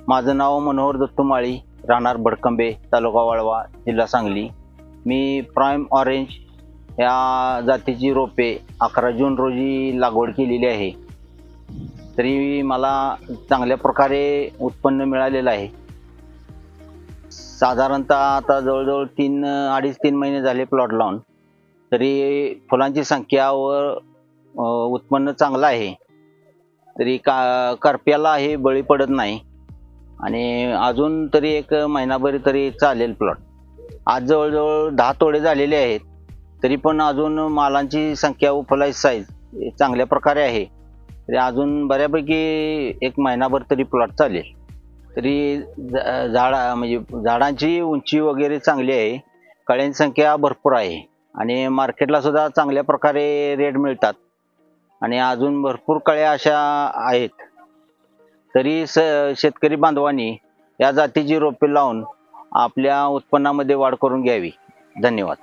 माझं नाव मनोहर दत्तू माळी, राहणार भडकंबे, तालुका वाळवा, जिल्हा सांगली। मी प्राइम ऑरेंज या जातीची रोपे 11 जून रोजी लागवड केलेली आहे। तरी मला चांगल्या प्रकारे उत्पन्न मिळालेलं आहे। साधारणतः आता जवळजवळ 3-3.5 महिने झाले प्लॉट लावून, तरी फुलांची संख्या व उत्पन्न चांगलं आहे। तरी करप्याला हे बळी पडत नाही आणि अजून तरी 1 महिनाभर तरी चालेल प्लॉट। आज जवळजवळ 10 तोडे झालेले आहेत, तरी पण अजून मालांची संख्या व फुलाची साईज चांगल्या प्रकारे आहे। तरी अजून बऱ्यापैकी 1 महिनाभर तरी प्लॉट चालेल। तरी झाडांची उंची वगैरे चांगली आहे, कळ्यांची संख्या भरपूर आहे आणि मार्केटला सुद्धा चांगल्या प्रकारे रेट मिळतात आणि अजून भरपूर कळ्या अशा आहेत। तरी शेतकरी बांधवांनी या जातीची रोपे लावून आपल्या उत्पन्नामध्ये वाढ करून घ्यावी। धन्यवाद।